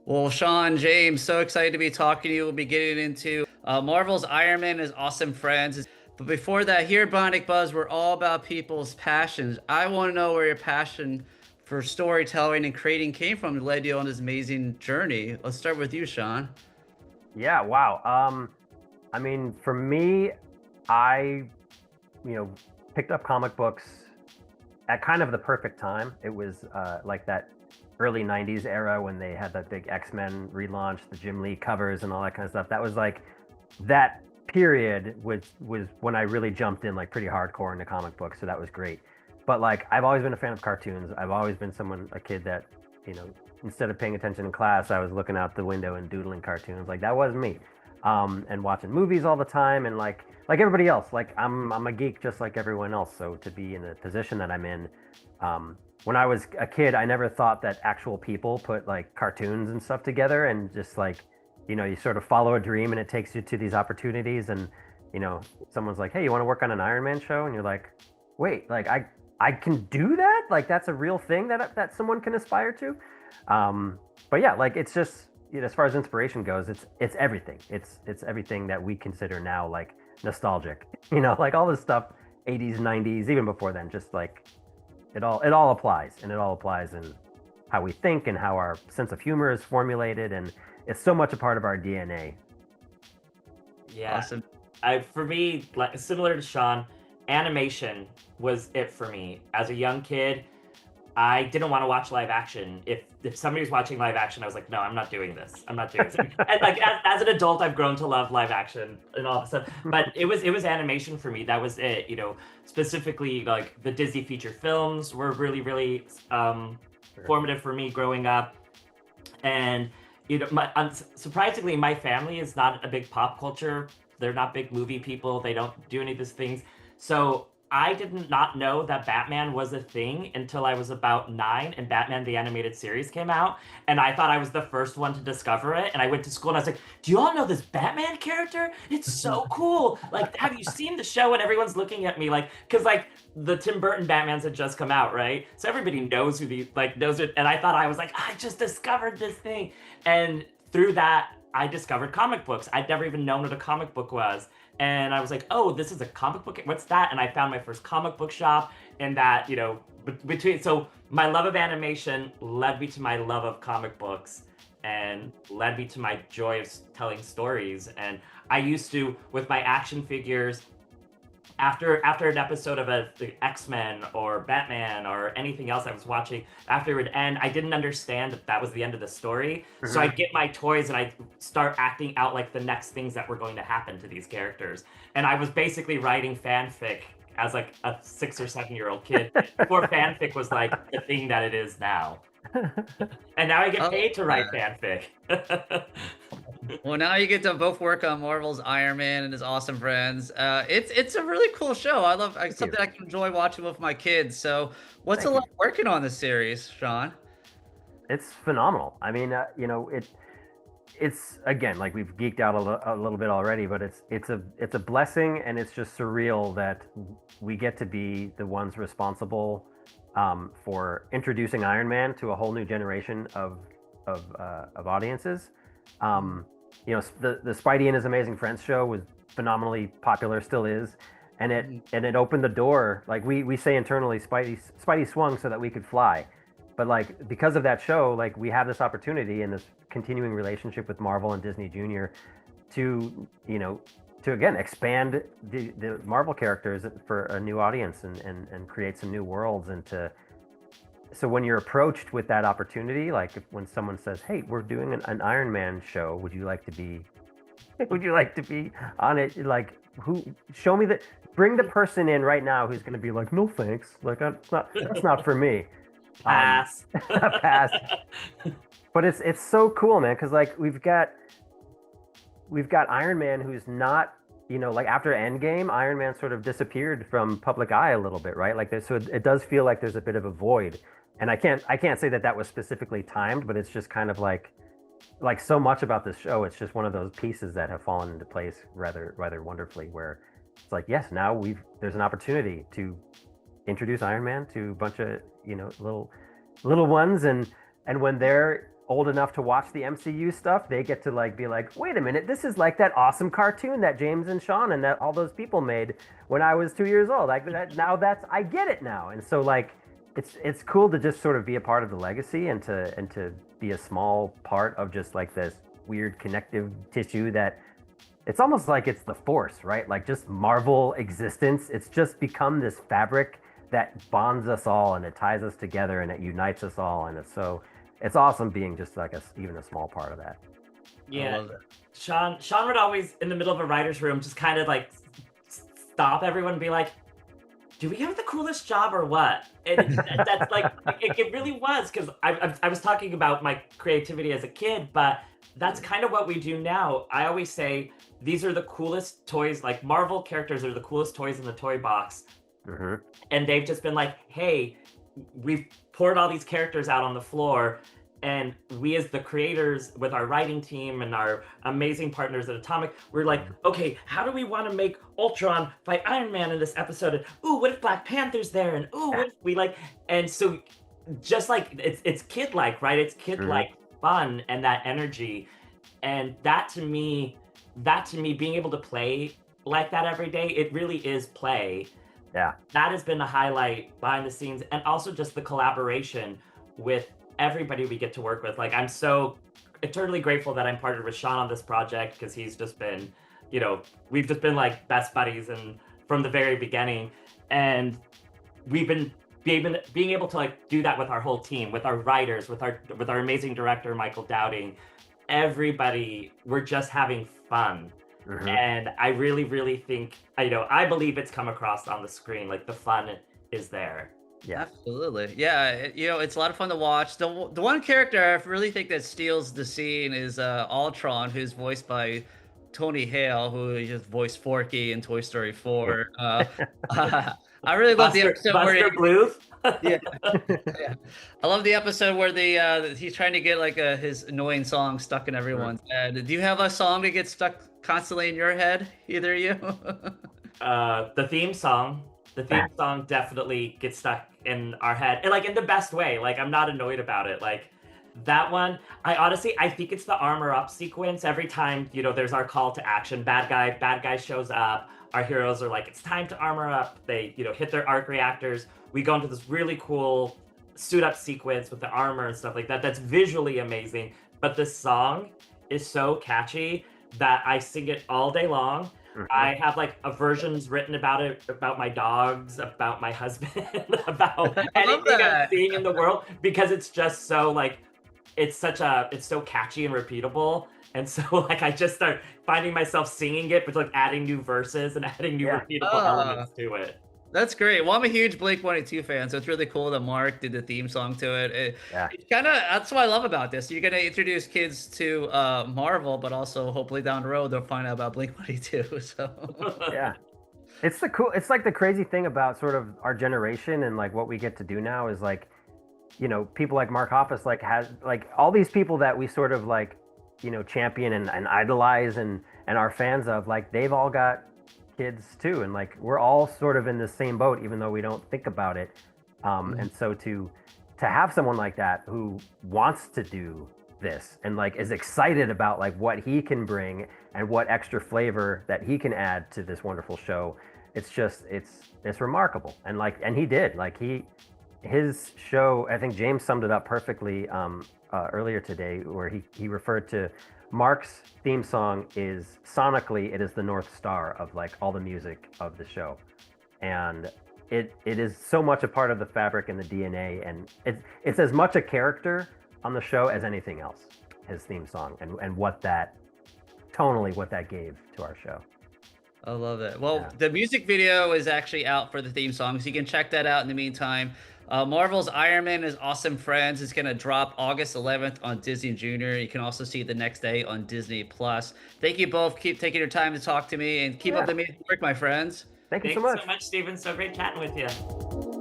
Well, Sean, James, so excited to be talking to you. We'll be getting into Marvel's Iron Man and his awesome friends. But before that, here at Bionic Buzz, we're all about people's passions. I want to know where your passion for storytelling and creating came from that led you on this amazing journey. Let's start with you, Sean. Yeah, wow. I mean, for me, I, you know, picked up comic books at kind of the perfect time. It was like that early 90s era when they had that big X-Men relaunch, the Jim Lee covers and all that kind of stuff. That was like that period was when I really jumped in like pretty hardcore into comic books, so that was great. But like I've always been a fan of cartoons. I've always been a kid that, you know, instead of paying attention in class, I was looking out the window and doodling cartoons. Like that was me. And watching movies all the time and like everybody else. Like I'm a geek just like everyone else. So to be in the position that I'm in, when I was a kid, I never thought that actual people put like cartoons and stuff together and just like, you know, you sort of follow a dream and it takes you to these opportunities. And, you know, someone's like, hey, you want to work on an Iron Man show? And you're like, wait, like I can do that? Like that's a real thing that someone can aspire to? But yeah, like it's just, you know, as far as inspiration goes, it's everything. It's everything that we consider now like nostalgic. You know, like all this stuff, 80s, 90s, even before then, just like it all applies, and it all applies in how we think and how our sense of humor is formulated, and it's so much a part of our DNA. Yeah, Awesome. for me, like similar to Sean, animation was it for me. As a young kid, I didn't want to watch live action. If somebody was watching live action, I was like, no, I'm not doing this. I'm not doing this. And like as an adult, I've grown to love live action and all that stuff. But it was animation for me. That was it. You know, specifically like the Disney feature films were really formative for me growing up. And you know, surprisingly, my family is not a big pop culture. They're not big movie people. They don't do any of these things. So I did not know that Batman was a thing until I was about 9 and Batman the Animated Series came out. And I thought I was the first one to discover it. And I went to school and I was like, do you all know this Batman character? It's so cool. Like, have you seen the show? And everyone's looking at me like, because like the Tim Burton Batmans had just come out, right? So everybody knows knows it. And I thought I was like, I just discovered this thing. And through that, I discovered comic books. I'd never even known what a comic book was. And I was like, oh, this is a comic book. What's that? And I found my first comic book shop, and that, you know, so my love of animation led me to my love of comic books and led me to my joy of telling stories. And I used to, with my action figures, after an episode of the X-Men or Batman or anything else I was watching, after it would end, I didn't understand that was the end of the story. So I'd get my toys and I'd start acting out like the next things that were going to happen to these characters. And I was basically writing fanfic as like a 6 or 7-year-old kid before fanfic was like the thing that it is now. And now I get paid to write fanfic. Well, now you get to both work on Marvel's Iron Man and his awesome friends. It's a really cool show. I love something I can enjoy watching with my kids. So, what's it like working on this series, Sean? It's phenomenal. I mean, you know, it's again, like we've geeked out a little bit already, but it's a blessing, and it's just surreal that we get to be the ones responsible for introducing Iron Man to a whole new generation of audiences. You know, the Spidey and His Amazing Friends show was phenomenally popular, still is, and it opened the door. Like we say internally, Spidey swung so that we could fly. But like because of that show, like we have this opportunity and this continuing relationship with Marvel and Disney Junior to, you know, to again expand the Marvel characters for a new audience and create some new worlds. And so when you're approached with that opportunity, like when someone says, hey, we're doing an Iron Man show, would you like to be on it? Like, bring the person in right now who's going to be like, no thanks, like that's not for me. Pass. Pass. But it's so cool, man, because like we've got Iron Man who's not, you know, like after Endgame, Iron Man sort of disappeared from public eye a little bit, right? Like so it does feel like there's a bit of a void. And I can't say that was specifically timed, but it's just kind of like so much about this show. It's just one of those pieces that have fallen into place rather wonderfully, where it's like, yes, now there's an opportunity to introduce Iron Man to a bunch of, you know, little ones, and when they're old enough to watch the MCU stuff, they get to like be like, wait a minute, this is like that awesome cartoon that James and Sean and that all those people made when I was 2 years old. Like that, now that's, I get it now. And so like it's cool to just sort of be a part of the legacy and to be a small part of just like this weird connective tissue that it's almost like it's the Force, right? Like just Marvel existence. It's just become this fabric that bonds us all and it ties us together and it unites us all. And it's awesome being just like even a small part of that. Yeah. Sean would always, in the middle of a writer's room, just kind of like stop everyone and be like, do we have the coolest job or what? And that's like, it really was, because I was talking about my creativity as a kid, but that's kind of what we do now. I always say, these are the coolest toys, like Marvel characters are the coolest toys in the toy box. Mm-hmm. And they've just been like, hey, we've poured all these characters out on the floor, and we as the creators with our writing team and our amazing partners at Atomic, we're like, okay, how do we want to make Ultron fight Iron Man in this episode? And ooh, what if Black Panther's there? And ooh, what if we like, and so just like it's kid-like, right? It's kid-like fun and that energy. And that to me, being able to play like that every day, it really is play. Yeah. That has been the highlight behind the scenes, and also just the collaboration with everybody we get to work with. Like, I'm so eternally grateful that I'm partnered with Sean on this project, because he's just been, we've just been like best buddies and from the very beginning. And we've been being able to like do that with our whole team, with our writers, with our amazing director, Michael Dowding. Everybody, we're just having fun. Mm-hmm. And I really, really think, I believe it's come across on the screen. Like the fun is there. Yeah, absolutely. Yeah, it's a lot of fun to watch. The one character I really think that steals the scene is Ultron, who's voiced by Tony Hale, who just voiced Forky in Toy Story 4. I really love the episode where Bluth. Yeah. I love the episode where he's trying to get like his annoying song stuck in everyone's head. Do you have a song that gets stuck constantly in your head, either of you? The theme song. The theme song definitely gets stuck in our head, and like in the best way. Like, I'm not annoyed about it. Like that one, I think it's the armor up sequence. Every time, there's our call to action. Bad guy shows up. Our heroes are like, it's time to armor up. They, hit their arc reactors. We go into this really cool suit up sequence with the armor and stuff like that. That's visually amazing. But the song is so catchy that I sing it all day long. Mm-hmm. I have like versions written about it, about my dogs, about my husband, about anything I'm seeing in the world, because it's just so like, it's so catchy and repeatable. And so like, I just start finding myself singing it, but like adding new verses and adding new repeatable elements to it. That's great. Well, I'm a huge Blink-182 fan, so it's really cool that Mark did the theme song to it. That's what I love about this. You're going to introduce kids to Marvel, but also hopefully down the road they'll find out about Blink-182. So yeah, it's like the crazy thing about sort of our generation and like what we get to do now is like, people like Mark Hoppus like has like all these people that we sort of like, champion and idolize and are fans of, like they've all got kids too, and like we're all sort of in the same boat, even though we don't think about it. And so to have someone like that who wants to do this and like is excited about like what he can bring and what extra flavor that he can add to this wonderful show, it's remarkable. And he did, like his show, I think James summed it up perfectly earlier today, where he referred to Mark's theme song is sonically, it is the North Star of like all the music of the show. And it is so much a part of the fabric and the DNA, and it's as much a character on the show as anything else, his theme song, and what that gave to our show. I love it. Well, the music video is actually out for the theme song, so you can check that out in the meantime. Marvel's Iron Man is Awesome Friends. It's going to drop August 11th on Disney Junior. You can also see it the next day on Disney Plus. Thank you both. Keep taking your time to talk to me, and keep up the amazing work, my friends. Thank you so Thanks much. so much, Steven. So great chatting with you.